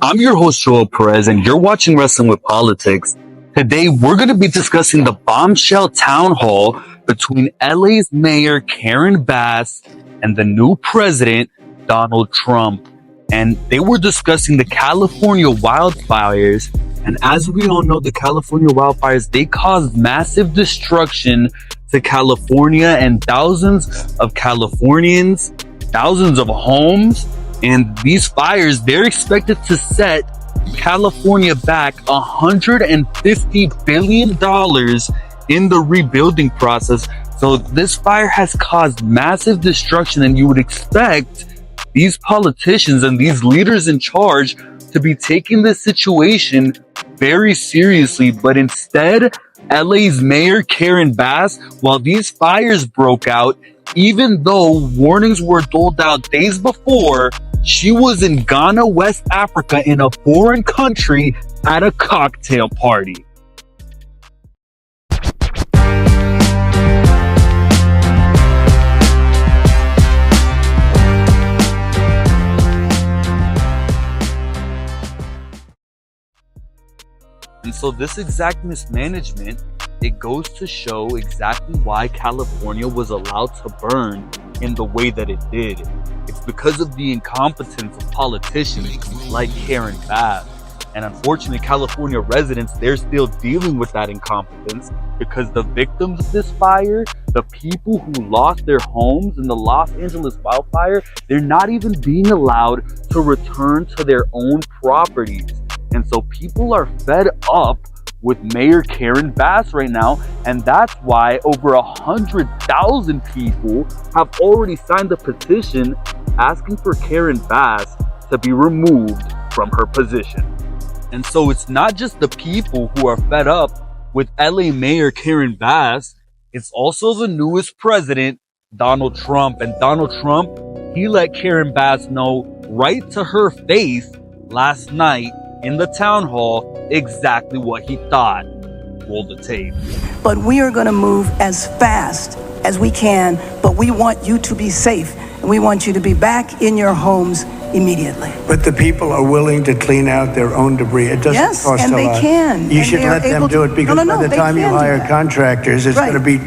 I'm your host, Joel Perez, and you're watching Wrestling with Politics. Today, we're going to be discussing the bombshell town hall between LA's Mayor Karen Bass and the new president, Donald Trump. And they were discussing the California wildfires. And as we all know, the California wildfires, they caused massive destruction to California and thousands of Californians, thousands of homes. And these fires, they're expected to set California back $150 billion in the rebuilding process. So this fire has caused massive destruction, and you would expect these politicians and these leaders in charge to be taking this situation very seriously. But instead, LA's Mayor Karen Bass, while these fires broke out, even though warnings were doled out days before, she was in Ghana, West Africa, in a foreign country at a cocktail party. And so this exact mismanagement, it goes to show exactly why California was allowed to burn in the way that it did. It's because of the incompetence of politicians like Karen Bass. And unfortunately, California residents, they're still dealing with that incompetence because the victims of this fire, the people who lost their homes in the Los Angeles wildfire, they're not even being allowed to return to their own properties. And so people are fed up with Mayor Karen Bass right now, and that's why over 100,000 people have already signed a petition asking for Karen Bass to be removed from her position. And so it's not just the people who are fed up with LA Mayor Karen Bass, it's also the newest president, Donald Trump. And Donald Trump, he let Karen Bass know right to her face last night in the town hall exactly what he thought. Roll the tape. But we are going to move as fast as we can, but we want you to be safe, and we want you to be back in your homes immediately. But the people are willing to clean out their own debris. It doesn't Yes, cost and a they lot. can, You and should they are let them able do to- it, because No, by the they time you can do hire that. contractors, it's Right. going to be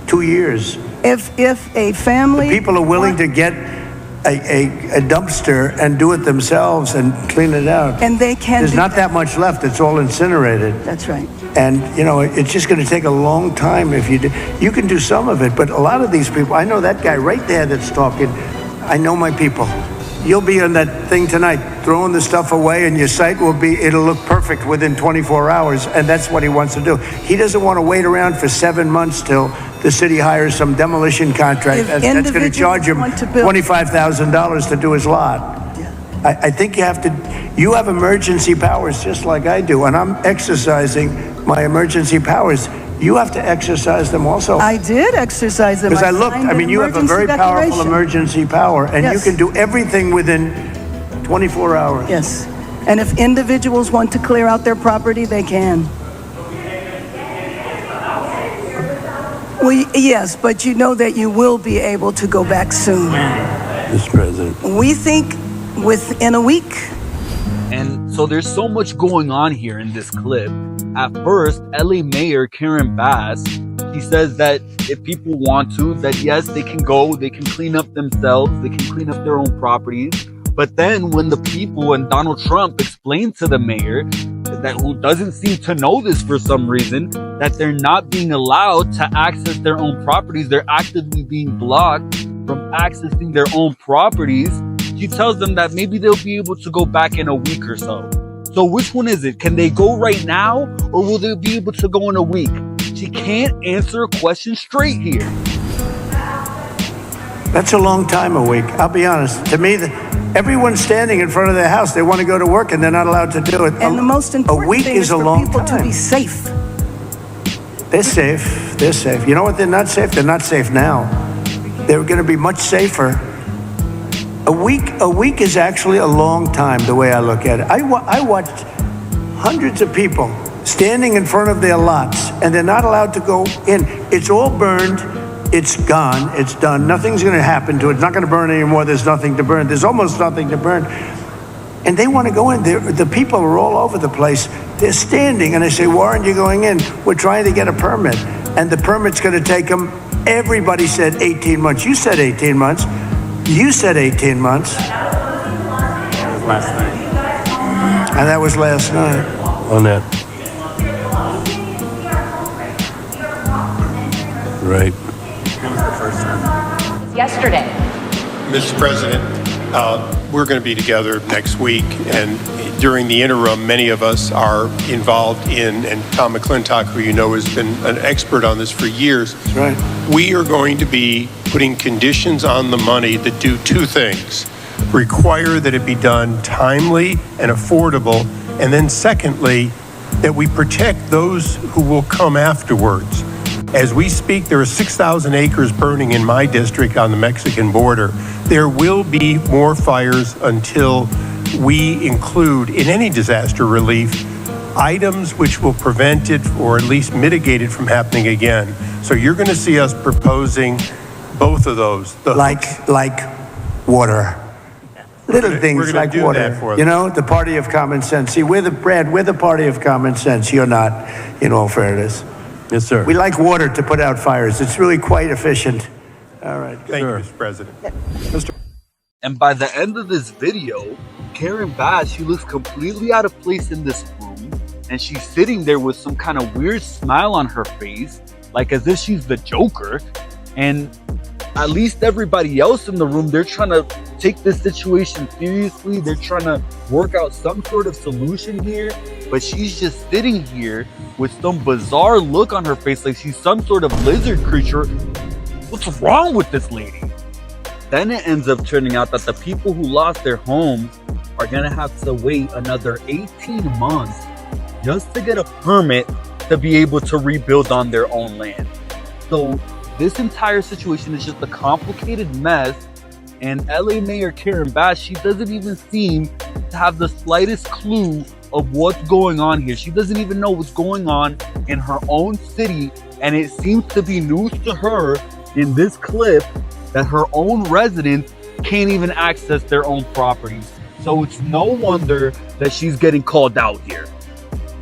2 years. If a family... People are willing to get a dumpster and do it themselves and clean it out. And they can There's do not that. that much left. It's all incinerated. That's right. And, you know, it's just going to take a long time if you do. You can do some of it, but a lot of these people, I know that guy right there that's talking. I know my people. You'll be on that thing tonight, throwing the stuff away, and your site it'll look perfect within 24 hours, and that's what he wants to do. He doesn't want to wait around for 7 months till the city hires some demolition contract If that's going to individuals charge him want to build- $25,000 to do his lot. I think you have emergency powers just like I do, and I'm exercising my emergency powers. You have to exercise them also. I did exercise them. Because I looked, signed I mean, you have a emergency very powerful declaration. emergency power, and you Yes. can do everything within 24 hours. Yes. And if individuals want to clear out their property, they can. Well, yes, but you know that you will be able to go back soon. Mr. President. We think within a week. And so there's so much going on here in this clip. At first, LA Mayor Karen Bass, he says that if people want to, that yes, they can go, they can clean up themselves, they can clean up their own properties. But then when the people and Donald Trump explained to the mayor, that who doesn't seem to know this for some reason, that they're not being allowed to access their own properties, they're actively being blocked from accessing their own properties, he tells them that maybe they'll be able to go back in a week or so. So which one is it? Can they go right now, or will they be able to go in a week? She can't answer a question straight here. That's a long time, a week. I'll be honest. To me, everyone's standing in front of their house. They want to go to work, and they're not allowed to do it. And the most important week thing is is a for long people to time. be safe. They're safe. They're safe. You know what? They're not safe. They're not safe now. They're going to be much safer. A week is actually a long time, the way I look at it. I watched hundreds of people standing in front of their lots, and they're not allowed to go in. It's all burned. It's gone. It's done. Nothing's going to happen to it. It's not going to burn anymore. There's nothing to burn. There's almost nothing to burn. And they want to go in. The people are all over the place. They're standing, and I say, why aren't you going in? We're trying to get a permit. And the permit's going to take them, everybody said 18 months. You said 18 months. You said 18 months. Last night. And that was last night. On that. Right. That was the first time. Yesterday. Mr. President, we're going to be together next week, and during the interim, many of us are involved in, and Tom McClintock, who you know has been an expert on this for years. That's right. We are going to be putting conditions on the money that do two things: require that it be done timely and affordable, and then secondly, that we protect those who will come afterwards. As we speak, there are 6,000 acres burning in my district on the Mexican border. There will be more fires until we include in any disaster relief items which will prevent it or at least mitigate it from happening again. So you're going to see us proposing both of those. Like water. Little things like water. You know, the party of common sense. See, we're the party of common sense. You're not, in all fairness. Yes, sir. We like water to put out fires. It's really quite efficient. All right. Thank you, Mr. President. And by the end of this video, Karen Bass, she looks completely out of place in this room, and she's sitting there with some kind of weird smile on her face, like as if she's the Joker. And at least everybody else in the room, they're trying to take this situation seriously. They're trying to work out some sort of solution here, but she's just sitting here with some bizarre look on her face, like she's some sort of lizard creature. What's wrong with this lady? Then it ends up turning out that the people who lost their homes are gonna have to wait another 18 months just to get a permit to be able to rebuild on their own land. So this entire situation is just a complicated mess, and LA Mayor Karen Bass, she doesn't even seem to have the slightest clue of what's going on here. She doesn't even know what's going on in her own city, and it seems to be news to her in this clip that her own residents can't even access their own properties. So it's no wonder that she's getting called out here.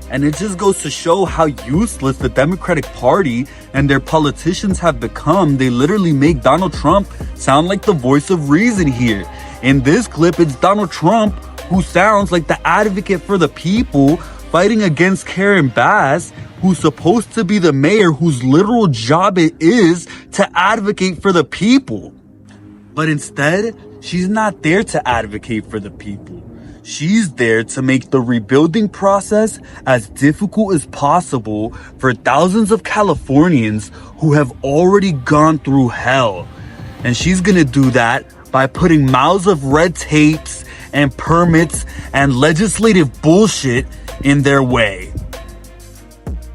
And it just goes to show how useless the Democratic Party and their politicians have become. They literally make Donald Trump sound like the voice of reason here. In this clip, it's Donald Trump who sounds like the advocate for the people, fighting against Karen Bass, who's supposed to be the mayor, whose literal job it is to advocate for the people. But instead, she's not there to advocate for the people. She's there to make the rebuilding process as difficult as possible for thousands of Californians who have already gone through hell. And she's gonna do that by putting miles of red tapes and permits and legislative bullshit in their way.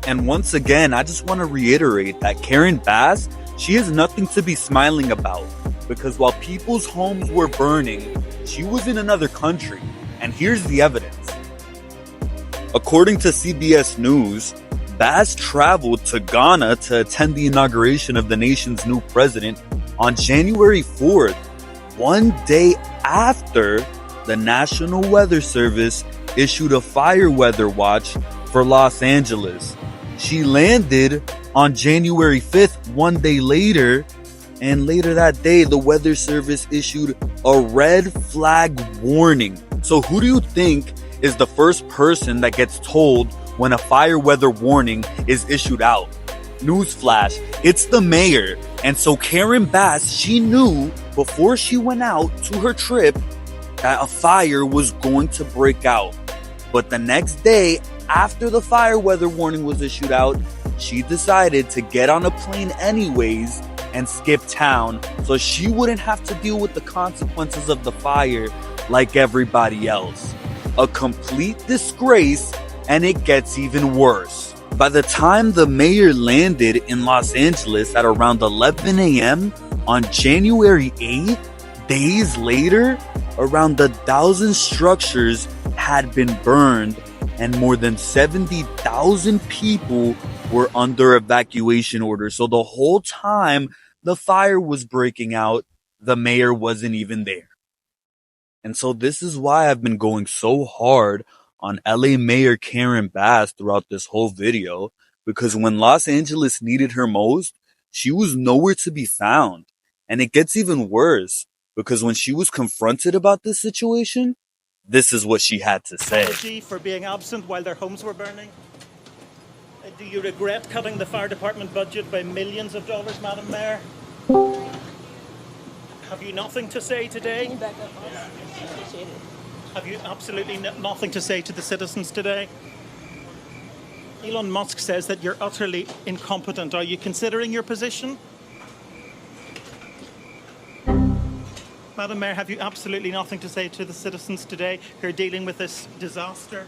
And once again, I just want to reiterate that Karen Bass, she has nothing to be smiling about, because while people's homes were burning, she was in another country. And here's the evidence. According to CBS News, Bass traveled to Ghana to attend the inauguration of the nation's new president on January 4th, one day after the National Weather Service issued a fire weather watch for Los Angeles. She landed on January 5th, one day later, and later that day, the Weather Service issued a red flag warning. So who do you think is the first person that gets told when a fire weather warning is issued out? Newsflash, it's the mayor. And so Karen Bass, she knew before she went out to her trip that a fire was going to break out. But the next day, after the fire weather warning was issued out, she decided to get on a plane anyways and skip town so she wouldn't have to deal with the consequences of the fire like everybody else. A complete disgrace, and it gets even worse. By the time the mayor landed in Los Angeles at around 11 a.m. on January 8th, days later, around 1,000 structures had been burned and more than 70,000 people were under evacuation orders. So the whole time the fire was breaking out, the mayor wasn't even there. And so this is why I've been going so hard on LA Mayor Karen Bass throughout this whole video, because when Los Angeles needed her most, she was nowhere to be found. And it gets even worse, because when she was confronted about this situation, this is what she had to say. Apology for being absent while their homes were burning. Do you regret cutting the fire department budget by millions of dollars, Madam Mayor? Have you nothing to say today? Have you absolutely nothing to say to the citizens today? Elon Musk says that you're utterly incompetent. Are you considering your position? Madam Mayor, have you absolutely nothing to say to the citizens today who are dealing with this disaster?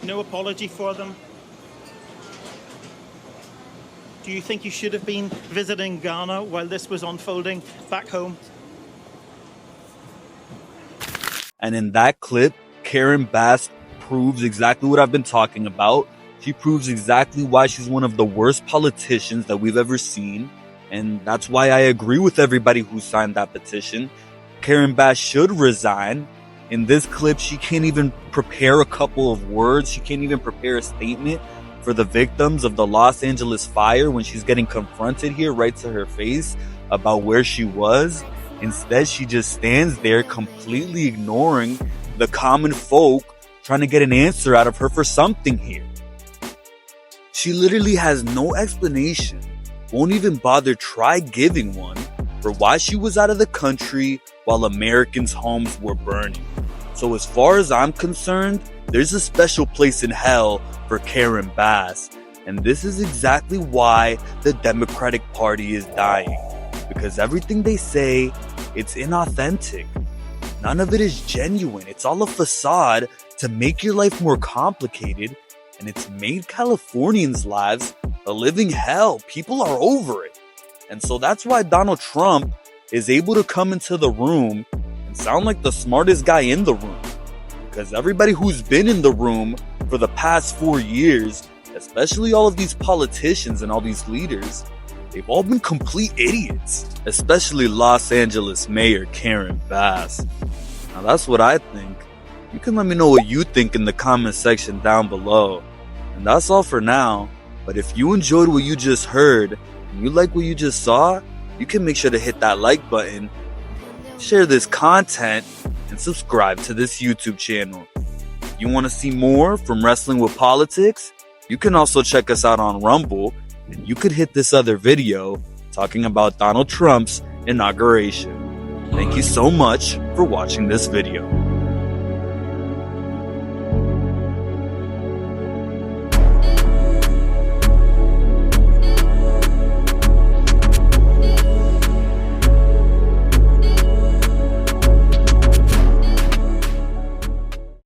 No apology for them? Do you think you should have been visiting Ghana while this was unfolding back home? And in that clip, Karen Bass proves exactly what I've been talking about. She proves exactly why she's one of the worst politicians that we've ever seen. And that's why I agree with everybody who signed that petition. Karen Bass should resign. In this clip, she can't even prepare a couple of words. She can't even prepare a statement for the victims of the Los Angeles fire when she's getting confronted here right to her face about where she was. Instead, she just stands there completely ignoring the common folk trying to get an answer out of her for something here. She literally has no explanation, won't even bother try giving one for why she was out of the country while Americans' homes were burning. So as far as I'm concerned, there's a special place in hell for Karen Bass. And this is exactly why the Democratic Party is dying. Because everything they say, it's inauthentic. None of it is genuine. It's all a facade to make your life more complicated. And it's made Californians' lives a living hell. People are over it. And so that's why Donald Trump is able to come into the room and sound like the smartest guy in the room. Because everybody who's been in the room for the past 4 years, especially all of these politicians and all these leaders, they've all been complete idiots. Especially Los Angeles Mayor Karen Bass. Now that's what I think. You can let me know what you think in the comment section down below. And that's all for now. But if you enjoyed what you just heard and you like what you just saw, you can make sure to hit that like button, share this content, and subscribe to this YouTube channel. If you want to see more from Wrestling with Politics, you can also check us out on Rumble, and you could hit this other video talking about Donald Trump's inauguration. Thank you so much for watching this video.